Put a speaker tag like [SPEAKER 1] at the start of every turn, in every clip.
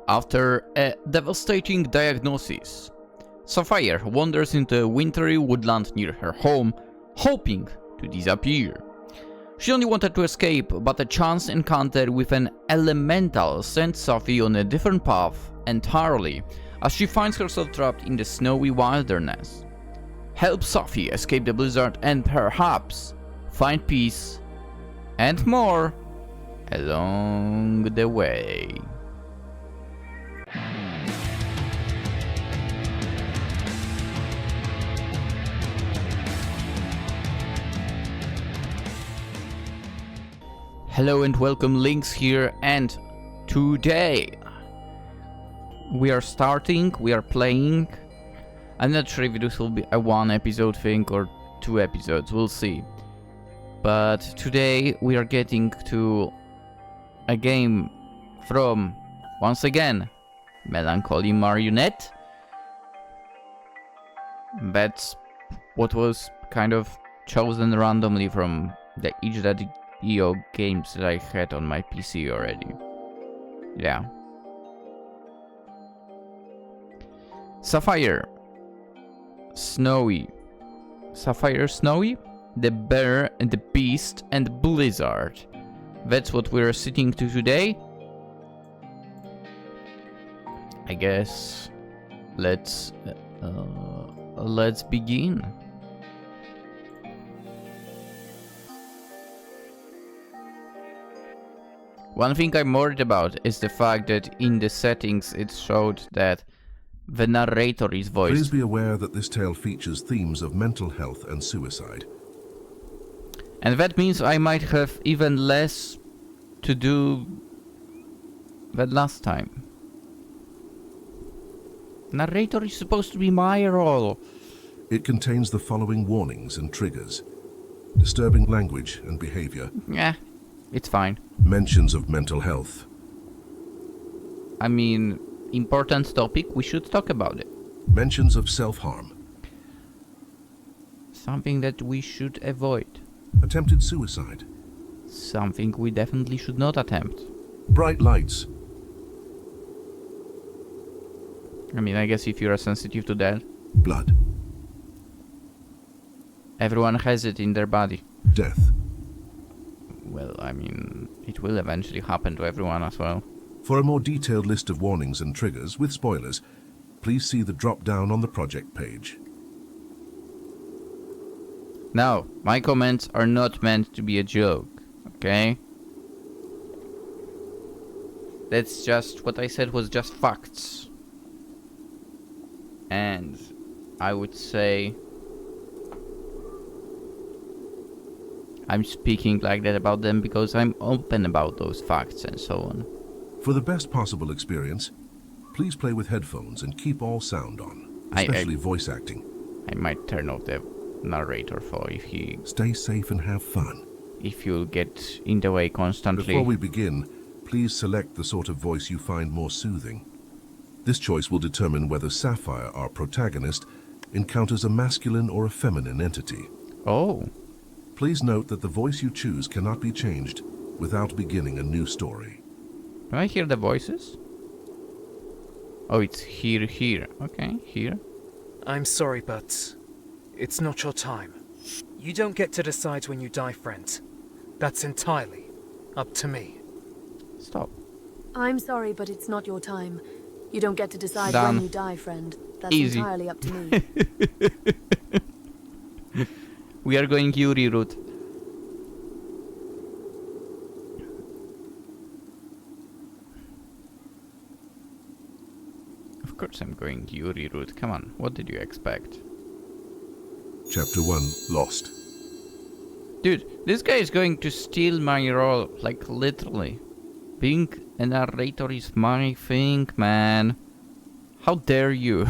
[SPEAKER 1] After a devastating diagnosis, Sapphire wanders into a wintry woodland near her home, hoping to disappear. She only wanted to escape, but a chance encounter with an elemental sent Saffie on a different path entirely, as she finds herself trapped in the snowy wilderness. Help Saffie escape the blizzard and perhaps find peace and more along the way. Hello and welcome, Lynx here, and today we are playing. I'm not sure if this will be a one episode thing or 2 episodes, we'll see. But today we are getting to a game from, once again, Melancholy Marionette. That's what was kind of chosen randomly from the itch.io games that I had on my PC already. Yeah. Sapphire Snowy. Sapphire Snowy? The Bear and the Beast and Blizzard. That's what we're sitting to today. I guess let's begin. One thing I'm worried about is the fact that in the settings it showed that the narrator is voiced.
[SPEAKER 2] Please be aware that this tale features themes of mental health and suicide.
[SPEAKER 1] And that means I might have even less to do than last time. Narrator is supposed to be my role.
[SPEAKER 2] It contains the following warnings and triggers: disturbing language and behavior.
[SPEAKER 1] Yeah, it's fine.
[SPEAKER 2] Mentions of mental health.
[SPEAKER 1] I mean, important topic, we should talk about it.
[SPEAKER 2] Mentions of self-harm.
[SPEAKER 1] Something that we should avoid.
[SPEAKER 2] Attempted suicide.
[SPEAKER 1] Something we definitely should not attempt.
[SPEAKER 2] Bright lights.
[SPEAKER 1] I mean, I guess if you are sensitive to that.
[SPEAKER 2] Blood.
[SPEAKER 1] Everyone has it in their body.
[SPEAKER 2] Death.
[SPEAKER 1] Well, I mean, it will eventually happen to everyone as well.
[SPEAKER 2] For a more detailed list of warnings and triggers with spoilers, please see the drop-down on the project page.
[SPEAKER 1] Now, my comments are not meant to be a joke, okay? That's just, what I said was just facts. And I would say I'm speaking like that about them because I'm open about those facts and so on.
[SPEAKER 2] For the best possible experience, please play with headphones and keep all sound on, especially voice acting.
[SPEAKER 1] I might turn off the narrator for if he...
[SPEAKER 2] Stay safe and have fun.
[SPEAKER 1] If you'll get in the way constantly.
[SPEAKER 2] Before we begin, please select the sort of voice you find more soothing. This choice will determine whether Sapphire, our protagonist, encounters a masculine or a feminine entity.
[SPEAKER 1] Oh.
[SPEAKER 2] Please note that the voice you choose cannot be changed without beginning a new story.
[SPEAKER 1] Do I hear the voices? Oh, it's here. Okay, here.
[SPEAKER 3] I'm sorry, but it's not your time. You don't get to decide when you die, friend. That's entirely up to me.
[SPEAKER 1] Stop.
[SPEAKER 4] I'm sorry, but it's not your time. You don't get to decide
[SPEAKER 1] Done.
[SPEAKER 4] when you die, friend. That's
[SPEAKER 1] Easy.
[SPEAKER 4] entirely up to me.
[SPEAKER 1] We are going Yuri route. Of course I'm going Yuri route. Come on, what did you expect?
[SPEAKER 2] Chapter 1, Lost.
[SPEAKER 1] Dude, this guy is going to steal my role, like literally. Being a narrator is my thing, man. How dare you?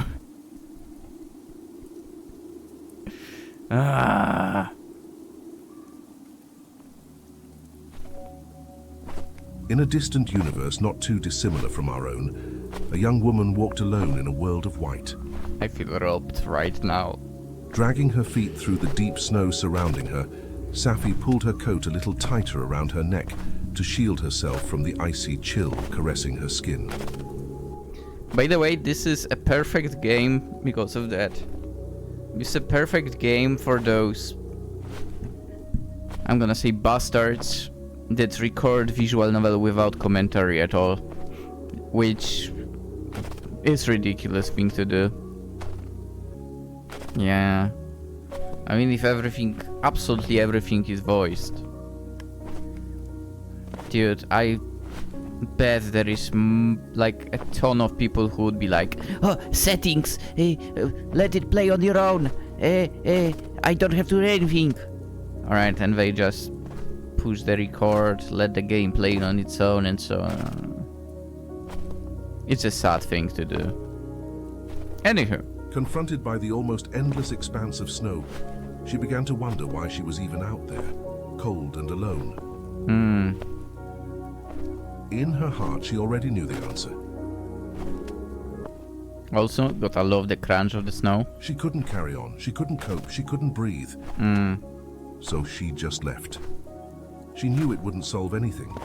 [SPEAKER 2] In a distant universe not too dissimilar from our own, a young woman walked alone in a world of white.
[SPEAKER 1] I feel robbed right now.
[SPEAKER 2] Dragging her feet through the deep snow surrounding her, Saffie pulled her coat a little tighter around her neck to shield herself from the icy chill caressing her skin.
[SPEAKER 1] By the way, this is a perfect game because of that. It's a perfect game for those, I'm gonna say, bastards that record visual novel without commentary at all. Which is ridiculous thing to do. Yeah. I mean, if everything, absolutely everything is voiced. Dude, I bet there is like a ton of people who would be like, oh, settings, let it play on your own, I don't have to do anything. Alright, and they just push the record, let the game play on its own and so on. It's a sad thing to do. Anywho.
[SPEAKER 2] Confronted by the almost endless expanse of snow, she began to wonder why she was even out there, cold and alone. In her heart, she already knew the answer.
[SPEAKER 1] Also, gotta love the crunch of the snow.
[SPEAKER 2] She couldn't carry on, she couldn't cope, she couldn't breathe. So she just left. She knew it wouldn't solve anything,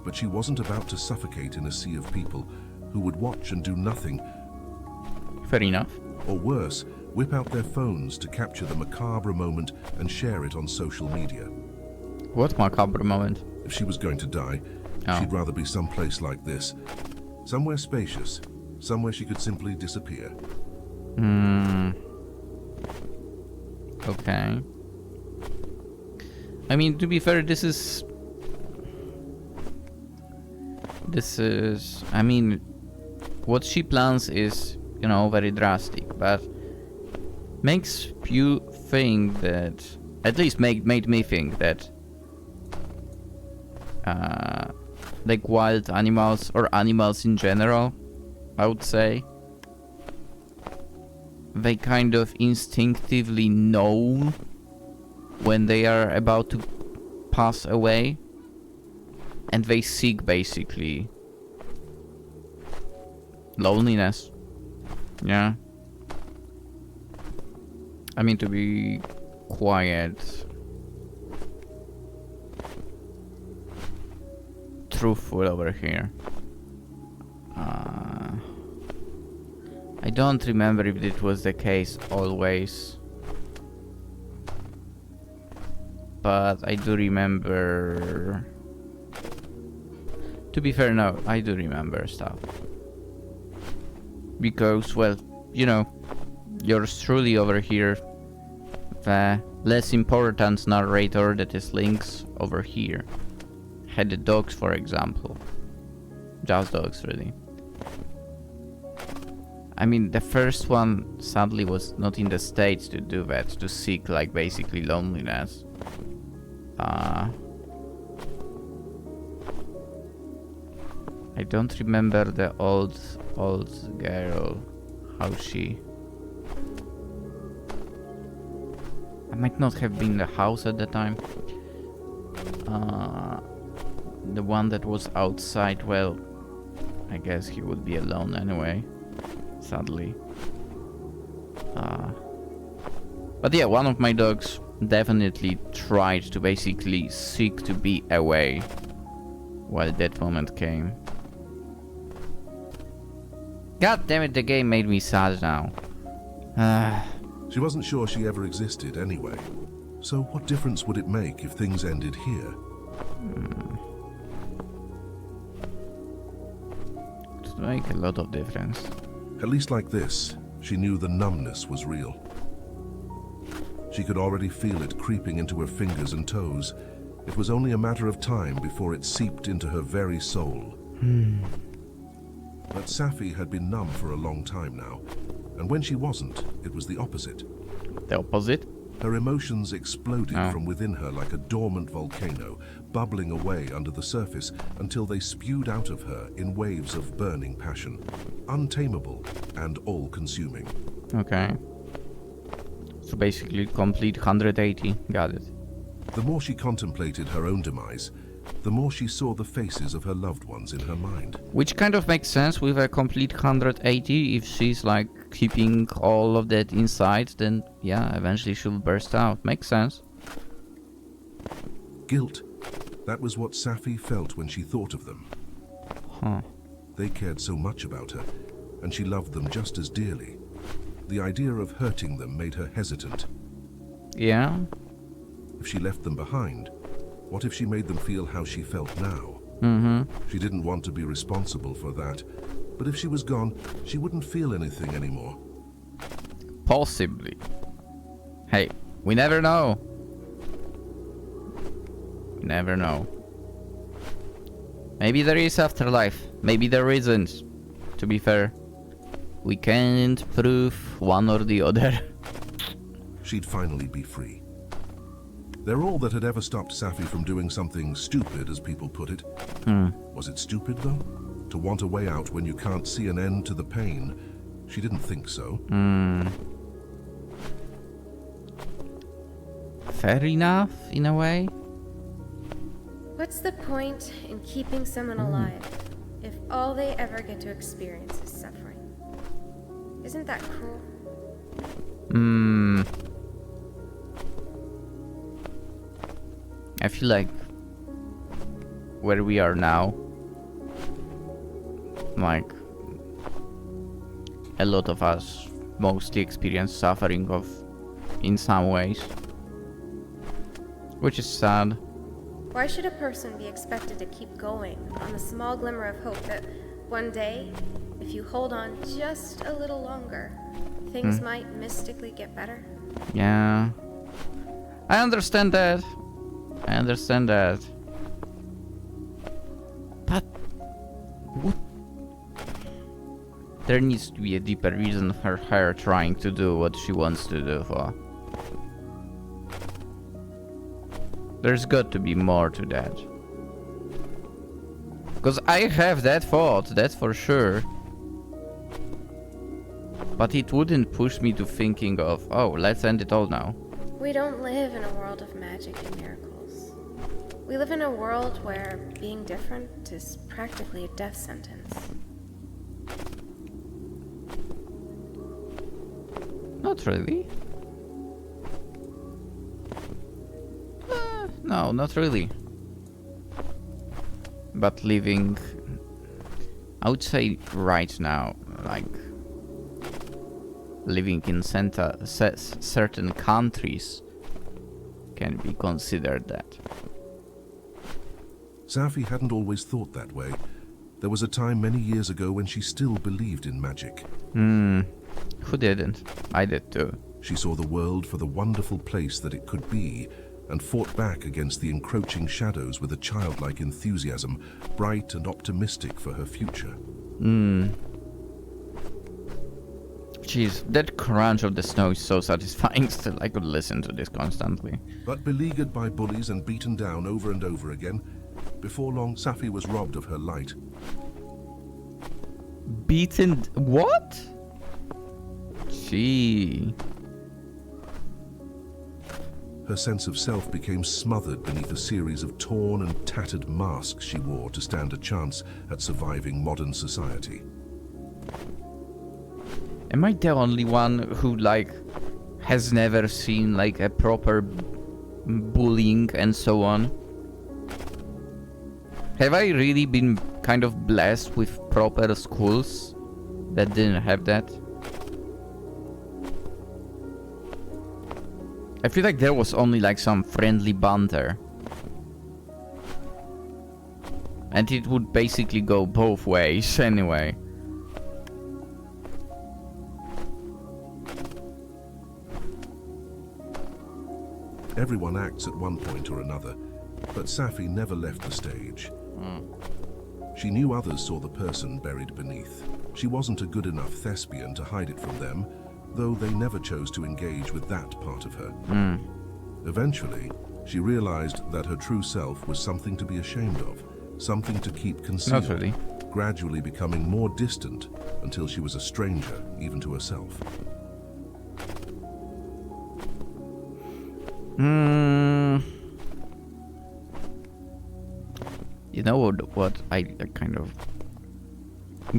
[SPEAKER 2] but she wasn't about to suffocate in a sea of people who would watch and do nothing.
[SPEAKER 1] Fair enough.
[SPEAKER 2] Or worse, whip out their phones to capture the macabre moment and share it on social media.
[SPEAKER 1] What macabre moment?
[SPEAKER 2] If she was going to die, she'd rather be someplace like this. Somewhere spacious, somewhere she could simply disappear.
[SPEAKER 1] Okay. I mean, to be fair, this is... I mean, what she plans is, you know, very drastic, but makes you think that, at least made me think that like wild animals or animals in general, I would say, they kind of instinctively know when they are about to pass away, and they seek basically loneliness. Yeah. I mean, to be quiet, truthful over here. I don't remember if it was the case always, but I do remember. To be fair, no, I do remember stuff. Because, well, you know, yours truly over here, the less important narrator that is Lynx over here, had the dogs, for example. Just dogs, really. I mean, the first one sadly was not in the state to do that, to seek, like, basically loneliness. I don't remember the old girl, how she... I might not have been in the house at the time. The one that was outside, well, I guess he would be alone anyway, sadly. But yeah, one of my dogs definitely tried to basically seek to be away while that moment came. God damn it, the game made me sad now.
[SPEAKER 2] She wasn't sure she ever existed anyway. So what difference would it make if things ended here?
[SPEAKER 1] It would make a lot of difference.
[SPEAKER 2] At least like this, she knew the numbness was real. She could already feel it creeping into her fingers and toes. It was only a matter of time before it seeped into her very soul. But Saffie had been numb for a long time now, and when she wasn't, it was the opposite.
[SPEAKER 1] The opposite?
[SPEAKER 2] Her emotions exploded from within her like a dormant volcano, bubbling away under the surface until they spewed out of her in waves of burning passion, untamable and all-consuming.
[SPEAKER 1] Okay. So basically complete 180, got it.
[SPEAKER 2] The more she contemplated her own demise, the more she saw the faces of her loved ones in her mind.
[SPEAKER 1] Which kind of makes sense with a complete 180. If she's like keeping all of that inside, then yeah, eventually she'll burst out. Makes sense.
[SPEAKER 2] Guilt. That was what Saffie felt when she thought of them.
[SPEAKER 1] Huh.
[SPEAKER 2] They cared so much about her, and she loved them just as dearly. The idea of hurting them made her hesitant.
[SPEAKER 1] Yeah?
[SPEAKER 2] If she left them behind, what if she made them feel how she felt now? She didn't want to be responsible for that, but if she was gone, she wouldn't feel anything anymore.
[SPEAKER 1] Possibly. Hey, we never know. We never know. Maybe there is afterlife. Maybe there isn't. To be fair, we can't prove one or the other.
[SPEAKER 2] She'd finally be free. They're all that had ever stopped Saffie from doing something stupid, as people put it. Was it stupid, though? To want a way out when you can't see an end to the pain? She didn't think so.
[SPEAKER 1] Fair enough, in a way.
[SPEAKER 5] What's the point in keeping someone alive if all they ever get to experience is suffering? Isn't that cruel?
[SPEAKER 1] I feel like where we are now, like a lot of us mostly experience suffering of in some ways, which is sad.
[SPEAKER 5] Why should a person be expected to keep going on the small glimmer of hope that one day, if you hold on just a little longer, things might mystically get better?
[SPEAKER 1] Yeah, I understand that. But there needs to be a deeper reason for her trying to do what she wants to do for. There's got to be more to that. Because I have that thought, that's for sure. But it wouldn't push me to thinking of, oh, let's end it all now.
[SPEAKER 5] We don't live in a world of magic and miracles. We live in a world where being different is practically a death sentence.
[SPEAKER 1] Not really. No, not really. But living, I would say right now, like living in certain countries can be considered that.
[SPEAKER 2] Saffie hadn't always thought that way. There was a time many years ago when she still believed in magic.
[SPEAKER 1] Who didn't? I did too.
[SPEAKER 2] She saw the world for the wonderful place that it could be, and fought back against the encroaching shadows with a childlike enthusiasm, bright and optimistic for her future.
[SPEAKER 1] Jeez, that crunch of the snow is so satisfying still. I could listen to this constantly.
[SPEAKER 2] But beleaguered by bullies and beaten down over and over again, before long Saffie was robbed of her light.
[SPEAKER 1] Beaten... what? Gee...
[SPEAKER 2] Her sense of self became smothered beneath a series of torn and tattered masks she wore to stand a chance at surviving modern society.
[SPEAKER 1] Am I the only one who, like, has never seen, like, a proper bullying and so on? Have I really been kind of blessed with proper schools that didn't have that? I feel like there was only like some friendly banter. And it would basically go both ways anyway.
[SPEAKER 2] Everyone acts at one point or another, but Saffie never left the stage. She knew others saw the person buried beneath. She wasn't a good enough thespian to hide it from them, though they never chose to engage with that part of her. Eventually, she realized that her true self was something to be ashamed of, something to keep concealed,
[SPEAKER 1] Not really.
[SPEAKER 2] gradually becoming more distant until she was a stranger even to herself.
[SPEAKER 1] You know what? I kind of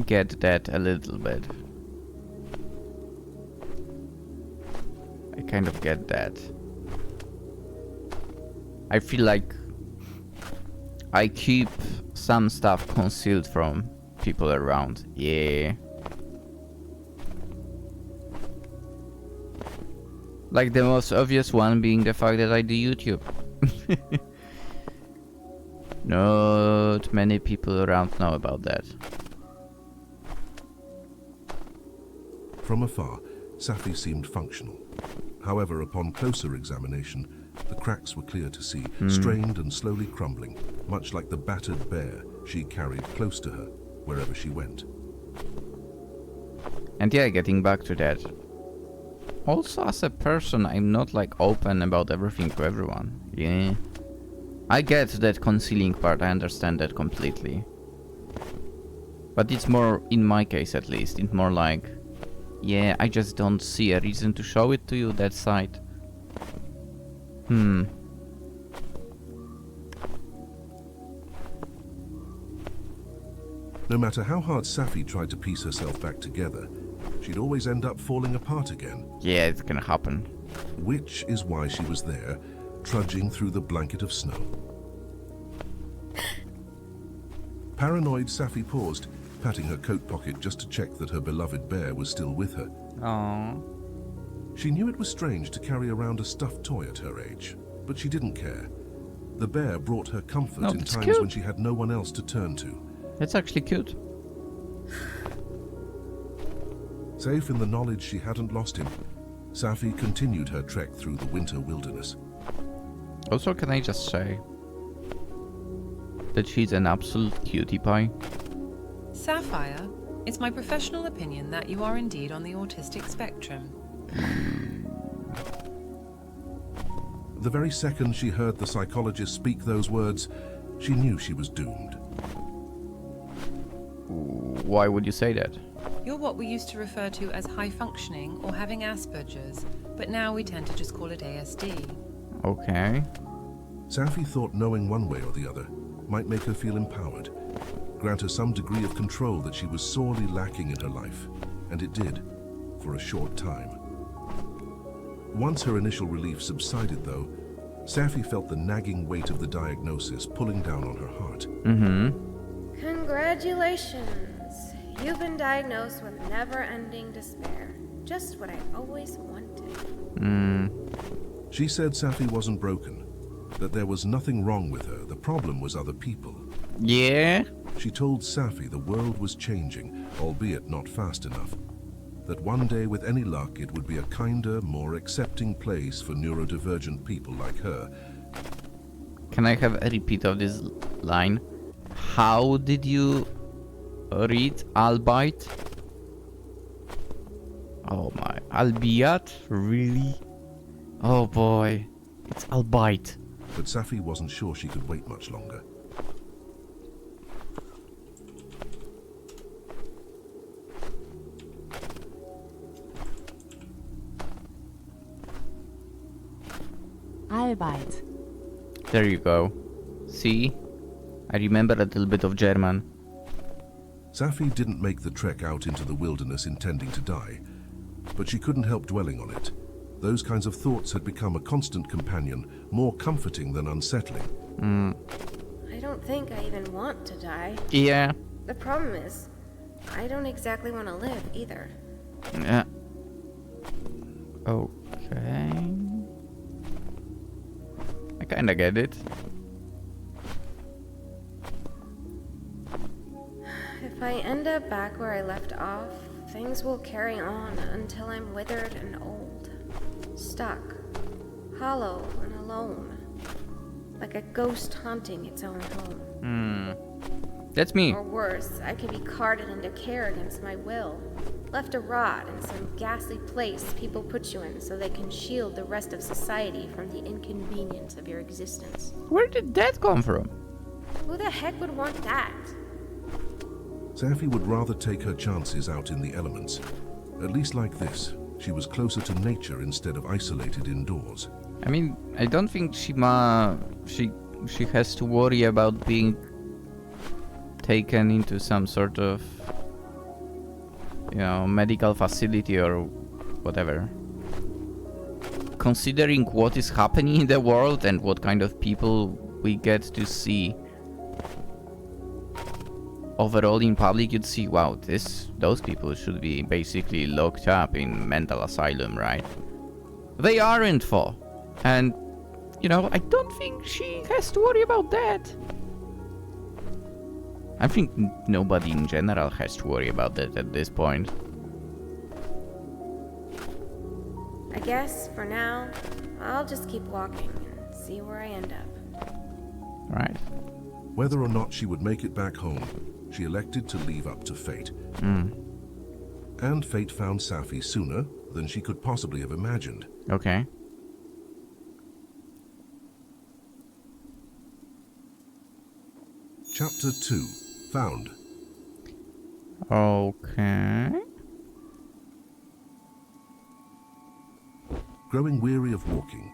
[SPEAKER 1] get that a little bit. I kind of get that. I feel like I keep some stuff concealed from people around. Yeah. Like the most obvious one being the fact that I do YouTube. Not many people around know about that.
[SPEAKER 2] From afar, Saffie seemed functional. However, upon closer examination, the cracks were clear to see, strained and slowly crumbling, much like the battered bear she carried close to her wherever she went.
[SPEAKER 1] And yeah, getting back to that. Also, as a person, I'm not like open about everything to everyone. Yeah. I get that concealing part, I understand that completely. But it's more, in my case at least, it's more like, yeah, I just don't see a reason to show it to you, that side. No
[SPEAKER 2] matter how hard Saffie tried to piece herself back together, she'd always end up falling apart again.
[SPEAKER 1] Yeah, it's gonna happen.
[SPEAKER 2] Which is why she was there, trudging through the blanket of snow. Paranoid, Saffie paused, patting her coat pocket just to check that her beloved bear was still with her.
[SPEAKER 1] Aww.
[SPEAKER 2] She knew it was strange to carry around a stuffed toy at her age, but she didn't care. The bear brought her comfort
[SPEAKER 1] No,
[SPEAKER 2] in
[SPEAKER 1] it's
[SPEAKER 2] times
[SPEAKER 1] cute.
[SPEAKER 2] when she had no one else to turn to.
[SPEAKER 1] That's actually cute.
[SPEAKER 2] Safe in the knowledge she hadn't lost him, Saffie continued her trek through the winter wilderness.
[SPEAKER 1] Also, can I just say that she's an absolute cutie pie?
[SPEAKER 6] Sapphire, it's my professional opinion that you are indeed on the autistic spectrum.
[SPEAKER 2] The very second she heard the psychologist speak those words, she knew she was doomed.
[SPEAKER 1] Why would you say that?
[SPEAKER 6] You're what we used to refer to as high functioning or having Asperger's, but now we tend to just call it ASD.
[SPEAKER 1] Okay.
[SPEAKER 2] Saffie thought knowing one way or the other might make her feel empowered, grant her some degree of control that she was sorely lacking in her life, and it did, for a short time. Once her initial relief subsided, though, Saffie felt the nagging weight of the diagnosis pulling down on her heart.
[SPEAKER 5] Congratulations! You've been diagnosed with never-ending despair. Just what I always wanted.
[SPEAKER 2] She said Saffie wasn't broken, that there was nothing wrong with her, the problem was other people.
[SPEAKER 1] Yeah?
[SPEAKER 2] She told Saffie the world was changing, albeit not fast enough. That one day, with any luck, it would be a kinder, more accepting place for neurodivergent people like her.
[SPEAKER 1] Can I have a repeat of this line? How did you read albeit? Oh my, albeit? Really? Oh boy, it's albeit.
[SPEAKER 2] But Saffie wasn't sure she could wait much longer.
[SPEAKER 7] Albeit.
[SPEAKER 1] There you go. See? I remember a little bit of German.
[SPEAKER 2] Saffie didn't make the trek out into the wilderness intending to die, but she couldn't help dwelling on it. Those kinds of thoughts had become a constant companion, more comforting than unsettling.
[SPEAKER 5] I don't think I even want to die.
[SPEAKER 1] Yeah.
[SPEAKER 5] The problem is, I don't exactly want to live either.
[SPEAKER 1] Yeah. Okay. I kinda get it.
[SPEAKER 5] If I end up back where I left off, things will carry on until I'm withered and old. Stuck. Hollow and alone. Like a ghost haunting its own home.
[SPEAKER 1] That's me.
[SPEAKER 5] Or worse, I could be carted into care against my will. Left to rot in some ghastly place people put you in so they can shield the rest of society from the inconvenience of your existence.
[SPEAKER 1] Where did that come from?
[SPEAKER 5] Who the heck would want that?
[SPEAKER 2] Saffie would rather take her chances out in the elements. At least like this, she was closer to nature instead of isolated indoors.
[SPEAKER 1] I mean, I don't think she has to worry about being taken into some sort of, you know, medical facility or whatever. Considering what is happening in the world and what kind of people we get to see overall in public, you'd see, wow, those people should be basically locked up in mental asylum, right? they aren't for. And, you know, I don't think she has to worry about that. I think nobody in general has to worry about that at this point.
[SPEAKER 5] I guess, for now, I'll just keep walking and see where I end up.
[SPEAKER 1] Right.
[SPEAKER 2] Whether or not she would make it back home, she elected to leave up to fate. And fate found Saffie sooner than she could possibly have imagined.
[SPEAKER 1] Okay.
[SPEAKER 2] Chapter 2. Found.
[SPEAKER 1] Okay.
[SPEAKER 2] Growing weary of walking,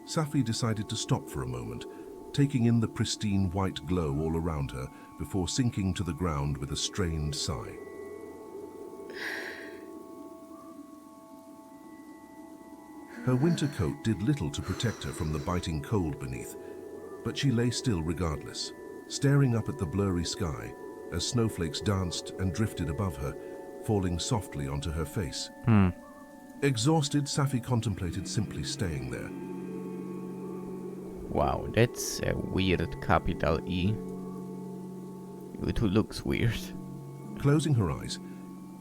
[SPEAKER 2] Saffie decided to stop for a moment, taking in the pristine white glow all around her before sinking to the ground with a strained sigh. Her winter coat did little to protect her from the biting cold beneath, but she lay still regardless, staring up at the blurry sky as snowflakes danced and drifted above her, falling softly onto her face. Exhausted, Saffie contemplated simply staying there.
[SPEAKER 1] Wow, that's a weird capital E. It looks weird.
[SPEAKER 2] Closing her eyes,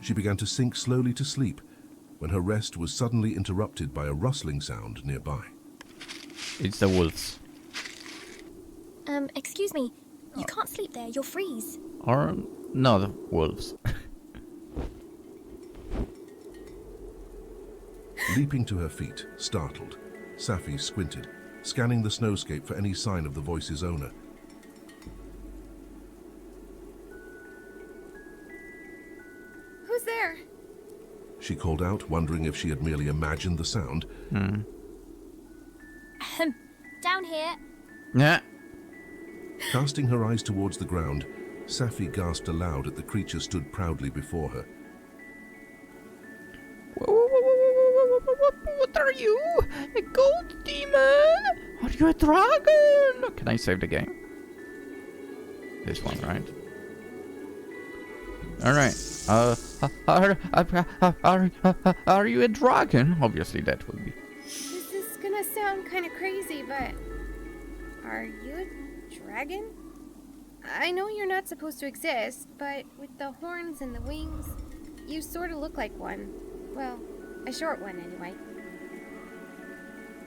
[SPEAKER 2] she began to sink slowly to sleep when her rest was suddenly interrupted by a rustling sound nearby.
[SPEAKER 1] It's the wolves.
[SPEAKER 7] Excuse me. You can't sleep there, you'll freeze.
[SPEAKER 1] Or, no, the wolves.
[SPEAKER 2] Leaping to her feet, startled, Saffie squinted, scanning the snowscape for any sign of the voice's owner.
[SPEAKER 5] Who's there?
[SPEAKER 2] She called out, wondering if she had merely imagined the sound.
[SPEAKER 7] Down here.
[SPEAKER 1] Yeah.
[SPEAKER 2] Casting her eyes towards the ground, Saffie gasped aloud at the creature stood proudly before her.
[SPEAKER 1] What are you? A gold demon? Are you a dragon? Can I save the game? This one, right? Alright. Are you a dragon? Obviously that would be.
[SPEAKER 5] This is gonna sound kind of crazy, but... Are you a dragon? I know you're not supposed to exist, but with the horns and the wings, you sort of look like one. Well, a short one anyway.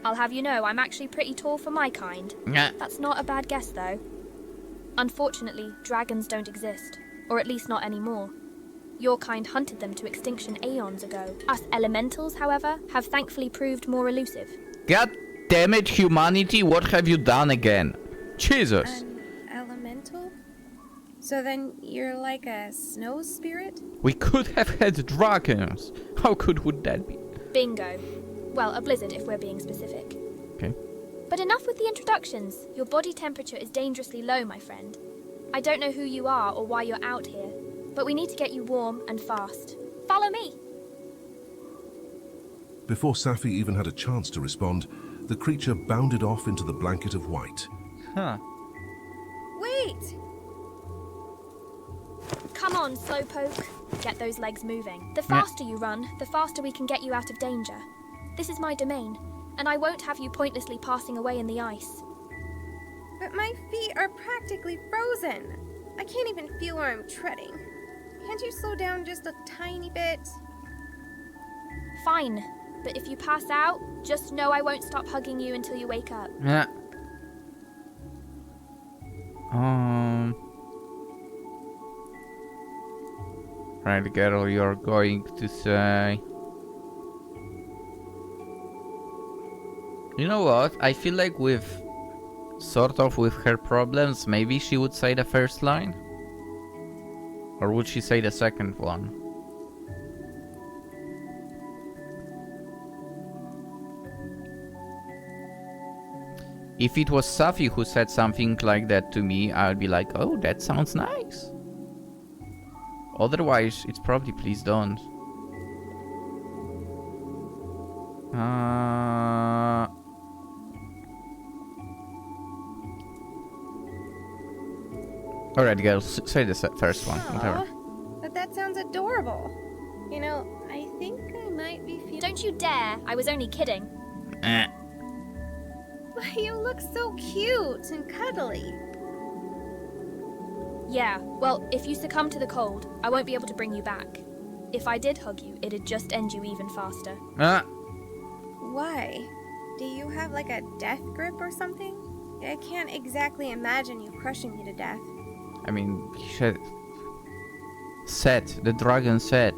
[SPEAKER 7] I'll have you know, I'm actually pretty tall for my kind.
[SPEAKER 1] Yeah.
[SPEAKER 7] That's not a bad guess, though. Unfortunately, dragons don't exist. Or at least not anymore. Your kind hunted them to extinction aeons ago. Us elementals, however, have thankfully proved more elusive.
[SPEAKER 1] God damn it, humanity, what have you done again? Jesus.
[SPEAKER 5] An elemental? So then you're like a snow spirit?
[SPEAKER 1] We could have had dragons. How good would that be?
[SPEAKER 7] Bingo. Well, a blizzard if we're being specific.
[SPEAKER 1] Okay.
[SPEAKER 7] But enough with the introductions. Your body temperature is dangerously low, my friend. I don't know who you are or why you're out here, but we need to get you warm and fast. Follow me!
[SPEAKER 2] Before Saffie even had a chance to respond, the creature bounded off into the blanket of white.
[SPEAKER 1] Huh.
[SPEAKER 5] Wait!
[SPEAKER 7] Come on, slowpoke. Get those legs moving. The faster you run, the faster we can get you out of danger. This is my domain, and I won't have you pointlessly passing away in the ice.
[SPEAKER 5] But my feet are practically frozen. I can't even feel where I'm treading. Can't you slow down just a tiny bit?
[SPEAKER 7] Fine, but if you pass out, just know I won't stop hugging you until you wake up.
[SPEAKER 1] Yeah. Right, girl, you're going to say... You know what? I feel like with her problems, maybe she would say the first line? Or would she say the second one? If it was Saffie who said something like that to me, I would be like, oh, that sounds nice. Otherwise, it's probably please don't. Alright, girls, say the first one, whatever.
[SPEAKER 5] But that sounds adorable. You know, I think I might be feeling...
[SPEAKER 7] Don't you dare! I was only kidding.
[SPEAKER 5] You look so cute and cuddly.
[SPEAKER 7] Yeah, well, if you succumb to the cold, I won't be able to bring you back. If I did hug you, it'd just end you even faster.
[SPEAKER 5] Why? Do you have like a death grip or something? I can't exactly imagine you crushing me to death.
[SPEAKER 1] I mean, the dragon said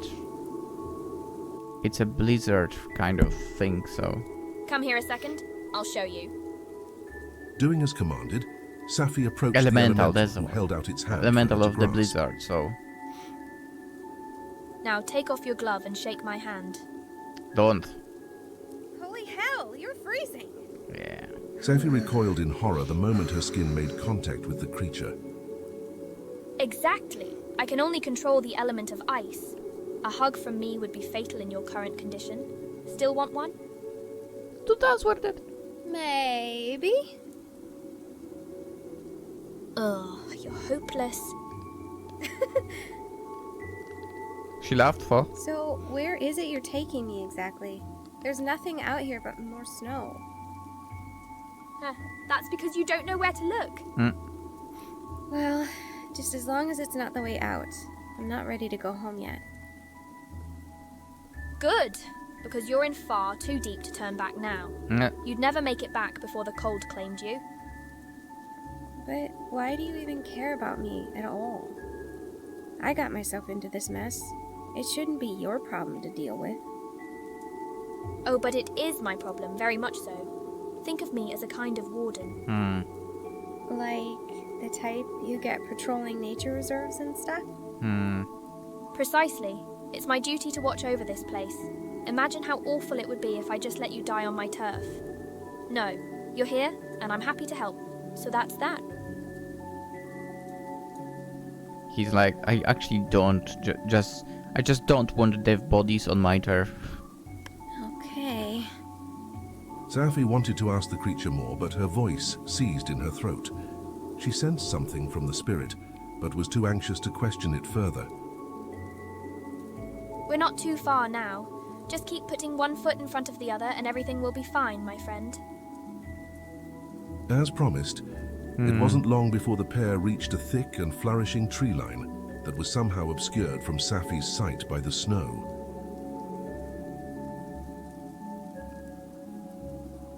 [SPEAKER 1] it's a blizzard kind of thing, so...
[SPEAKER 7] Come here a second, I'll show you.
[SPEAKER 2] Doing as commanded, Saffie approached
[SPEAKER 1] Elemental,
[SPEAKER 2] the
[SPEAKER 1] that's
[SPEAKER 2] elemental
[SPEAKER 1] the
[SPEAKER 2] who held out its hand.
[SPEAKER 1] Elemental
[SPEAKER 2] for her
[SPEAKER 1] of
[SPEAKER 2] to
[SPEAKER 1] the
[SPEAKER 2] grasp.
[SPEAKER 1] blizzard, so...
[SPEAKER 7] Now take off your glove and shake my hand.
[SPEAKER 1] Don't.
[SPEAKER 5] Holy hell, you're freezing.
[SPEAKER 1] Yeah.
[SPEAKER 2] Saffie recoiled in horror the moment her skin made contact with the creature.
[SPEAKER 7] Exactly. I can only control the element of ice. A hug from me would be fatal in your current condition. Still want one?
[SPEAKER 1] That's worth it.
[SPEAKER 5] Maybe.
[SPEAKER 7] Ugh, you're hopeless.
[SPEAKER 1] She laughed for.
[SPEAKER 5] So, where is it you're taking me exactly? There's nothing out here but more snow.
[SPEAKER 7] That's because you don't know where to look.
[SPEAKER 5] Well, just as long as it's not the way out. I'm not ready to go home yet.
[SPEAKER 7] Good, because you're in far too deep to turn back now. You'd never make it back before the cold claimed you.
[SPEAKER 5] But why do you even care about me at all? I got myself into this mess. It shouldn't be your problem to deal with.
[SPEAKER 7] Oh, but it is my problem, very much so. Think of me as a kind of warden.
[SPEAKER 5] Like the type you get patrolling nature reserves and stuff?
[SPEAKER 7] Precisely. It's my duty to watch over this place. Imagine how awful it would be if I just let you die on my turf. No, you're here, and I'm happy to help. So that's that.
[SPEAKER 1] He's like, I actually don't, I just don't want dead bodies on my turf.
[SPEAKER 5] Okay.
[SPEAKER 2] Saffie wanted to ask the creature more, but her voice seized in her throat. She sensed something from the spirit, but was too anxious to question it further.
[SPEAKER 7] We're not too far now. Just keep putting one foot in front of the other and everything will be fine, my friend.
[SPEAKER 2] As promised, it wasn't long before the pair reached a thick and flourishing tree line that was somehow obscured from Saffie's sight by the snow.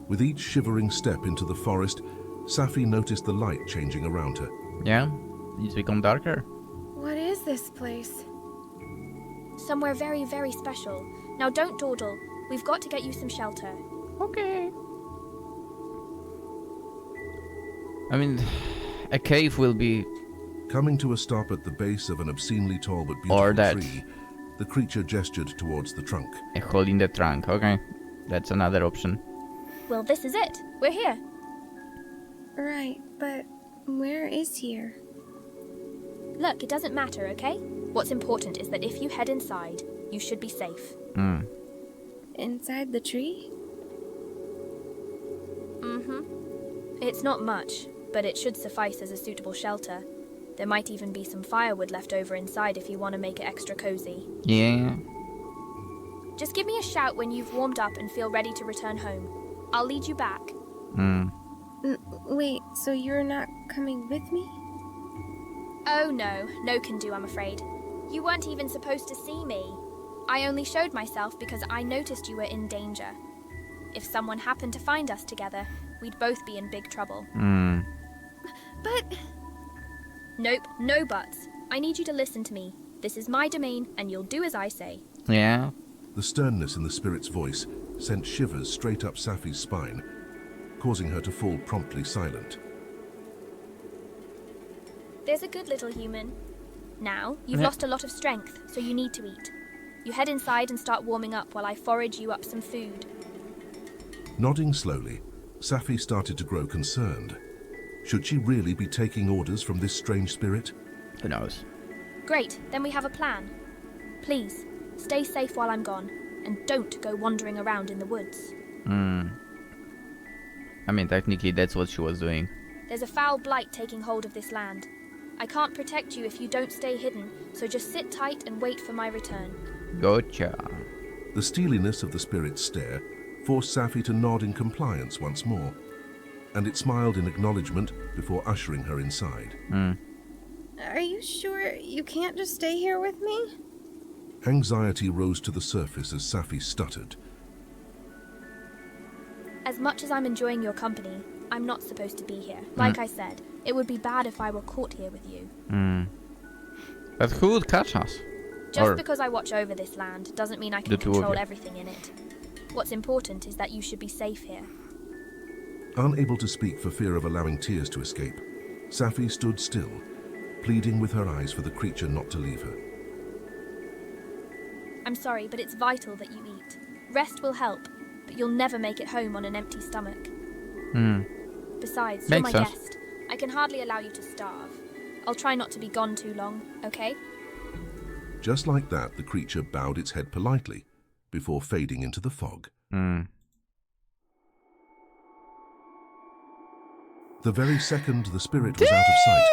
[SPEAKER 2] With each shivering step into the forest, Saffie noticed the light changing around her.
[SPEAKER 1] Yeah? It's become darker.
[SPEAKER 5] What is this place?
[SPEAKER 7] Somewhere very, very special. Now don't dawdle. We've got to get you some shelter.
[SPEAKER 1] Okay. I mean, a cave will be...
[SPEAKER 2] Coming to a stop at the base of an obscenely tall but
[SPEAKER 1] Or
[SPEAKER 2] beautiful
[SPEAKER 1] that.
[SPEAKER 2] tree, the creature gestured towards the trunk.
[SPEAKER 1] a hole in the trunk. Okay. That's another option.
[SPEAKER 7] Well, this is it. We're here.
[SPEAKER 5] Right, but where is here?
[SPEAKER 7] Look, it doesn't matter, okay? What's important is that if you head inside, you should be safe.
[SPEAKER 5] Inside the tree?
[SPEAKER 7] It's not much, but it should suffice as a suitable shelter. There might even be some firewood left over inside if you want to make it extra cozy.
[SPEAKER 1] Yeah.
[SPEAKER 7] Just give me a shout when you've warmed up and feel ready to return home. I'll lead you back.
[SPEAKER 5] Wait, so you're not coming with me?
[SPEAKER 7] Oh no, no can do, I'm afraid. You weren't even supposed to see me. I only showed myself because I noticed you were in danger. If someone happened to find us together, we'd both be in big trouble.
[SPEAKER 5] But...
[SPEAKER 7] Nope, no buts. I need you to listen to me. This is my domain, and you'll do as I say.
[SPEAKER 1] Yeah.
[SPEAKER 2] The sternness in the spirit's voice sent shivers straight up Saffie's spine, causing her to fall promptly silent.
[SPEAKER 7] There's a good little human. Now, you've lost a lot of strength, so you need to eat. You head inside and start warming up while I forage you up some food.
[SPEAKER 2] Nodding slowly, Saffie started to grow concerned. Should she really be taking orders from this strange spirit?
[SPEAKER 1] Who knows?
[SPEAKER 7] Great, then we have a plan. Please, stay safe while I'm gone, and don't go wandering around in the woods.
[SPEAKER 1] I mean, technically that's what she was doing.
[SPEAKER 7] There's a foul blight taking hold of this land. I can't protect you if you don't stay hidden, so just sit tight and wait for my return.
[SPEAKER 1] Gotcha.
[SPEAKER 2] The steeliness of the spirit's stare forced Saffie to nod in compliance once more, and it smiled in acknowledgement before ushering her inside.
[SPEAKER 5] Are you sure you can't just stay here with me?
[SPEAKER 2] Anxiety rose to the surface as Saffie stuttered.
[SPEAKER 7] As much as I'm enjoying your company, I'm not supposed to be here. Like I said, it would be bad if I were caught here with you.
[SPEAKER 1] But who would catch us?
[SPEAKER 7] Just because I watch over this land doesn't mean I can control everything in it. What's important is that you should be safe here.
[SPEAKER 2] Unable to speak for fear of allowing tears to escape, Saffie stood still, pleading with her eyes for the creature not to leave her.
[SPEAKER 7] I'm sorry, but it's vital that you eat. Rest will help, but you'll never make it home on an empty stomach. Besides, you're my guest. I can hardly allow you to starve. I'll try not to be gone too long, okay?
[SPEAKER 2] Just like that, the creature bowed its head politely before fading into the fog. The very second the spirit was out of sight,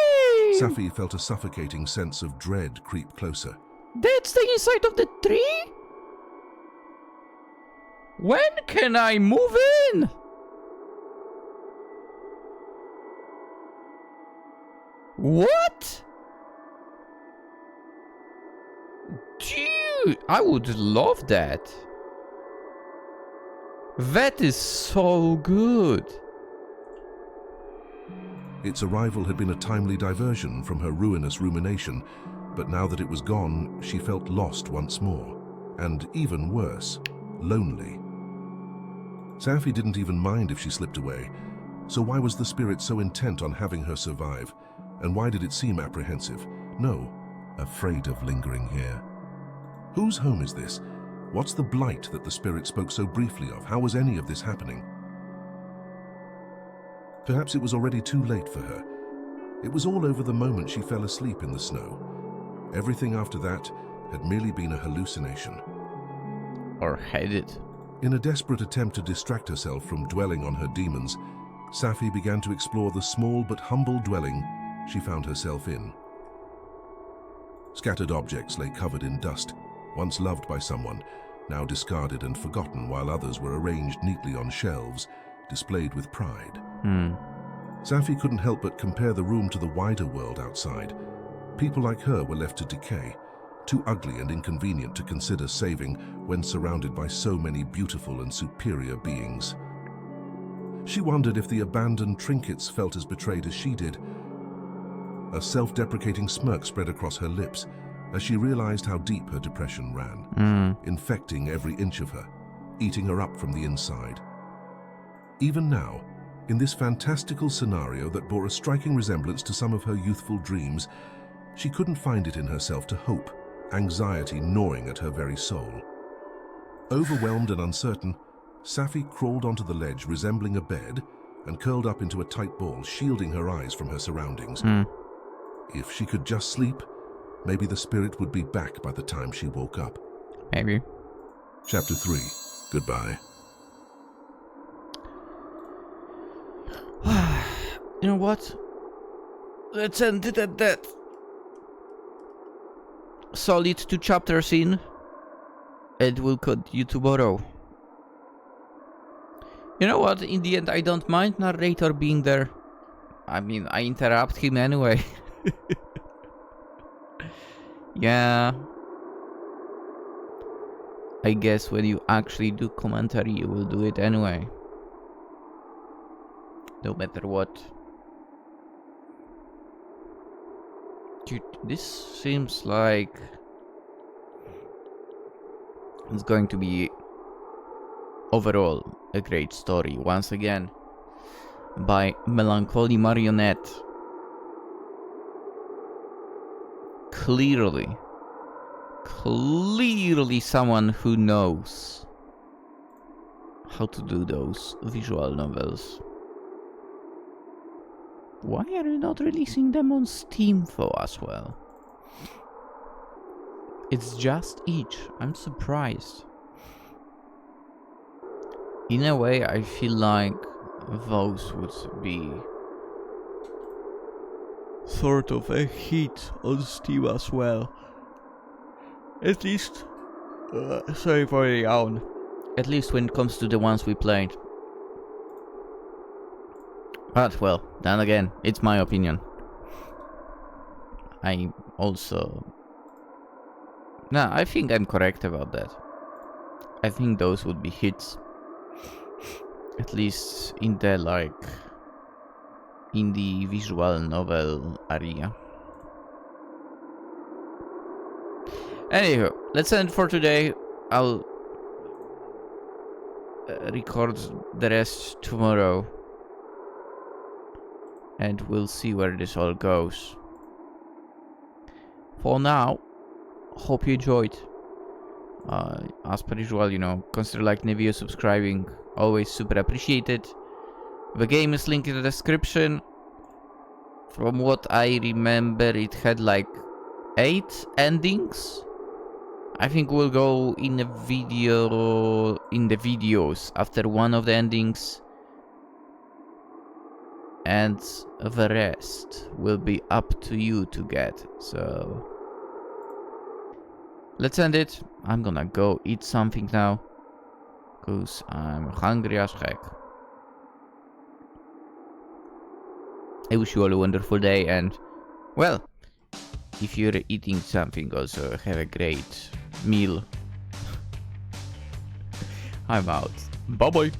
[SPEAKER 2] Saffie felt a suffocating sense of dread creep closer.
[SPEAKER 1] That's the inside of the tree? When can I move in? What? Dude, I would love that. That is so good.
[SPEAKER 2] Its arrival had been a timely diversion from her ruinous rumination, but now that it was gone, she felt lost once more, and even worse, lonely. Saffie didn't even mind if she slipped away, so why was the spirit so intent on having her survive? And why did it seem apprehensive? No, afraid of lingering here. Whose home is this? What's the blight that the spirit spoke so briefly of? How was any of this happening? Perhaps it was already too late for her. It was all over the moment she fell asleep in the snow. Everything after that had merely been a hallucination.
[SPEAKER 1] Or had it?
[SPEAKER 2] In a desperate attempt to distract herself from dwelling on her demons, Saffie began to explore the small but humble dwelling she found herself in. Scattered objects lay covered in dust, once loved by someone, now discarded and forgotten, while others were arranged neatly on shelves, displayed with pride. Saffie couldn't help but compare the room to the wider world outside. People like her were left to decay, too ugly and inconvenient to consider saving when surrounded by so many beautiful and superior beings. She wondered if the abandoned trinkets felt as betrayed as she did. A self-deprecating smirk spread across her lips as she realized how deep her depression ran, infecting every inch of her, eating her up from the inside. Even now, in this fantastical scenario that bore a striking resemblance to some of her youthful dreams, she couldn't find it in herself to hope, anxiety gnawing at her very soul. Overwhelmed and uncertain, Saffie crawled onto the ledge resembling a bed and curled up into a tight ball, shielding her eyes from her surroundings. If she could just sleep, maybe the spirit would be back by the time she woke up.
[SPEAKER 1] Maybe.
[SPEAKER 2] Chapter 3. Goodbye.
[SPEAKER 1] You know what? Let's end it at that. Solid 2 chapters in. And we'll continue tomorrow. You know what? In the end, I don't mind narrator being there. I mean, I interrupt him anyway. Yeah. I guess when you actually do commentary, you will do it anyway. No matter what. Dude, this seems like it's going to be overall a great story. Once again, by Melancholy Marionette. Clearly someone who knows how to do those visual novels. Why are you not releasing them on Steam though as well? It's just each. I'm surprised. In a way, I feel like those would be sort of a hit on Steam as well. At least, sorry for the yawn. At least when it comes to the ones we played. But, well, then again, it's my opinion. I also... Nah, I think I'm correct about that. I think those would be hits. At least in the, like... in the visual novel area. Anywho, let's end for today. I'll record the rest tomorrow. And we'll see where this all goes. For now, hope you enjoyed. As per usual, you know, consider liking the video, subscribing. Always super appreciated. The game is linked in the description. From what I remember, it had like 8 endings. I think we'll go in a video in the videos after one of the endings, and the rest will be up to you to get. So let's end it. I'm gonna go eat something now, cause I'm hungry as heck. I wish you all a wonderful day, and well, if you're eating something, also have a great meal. I'm out. Bye bye.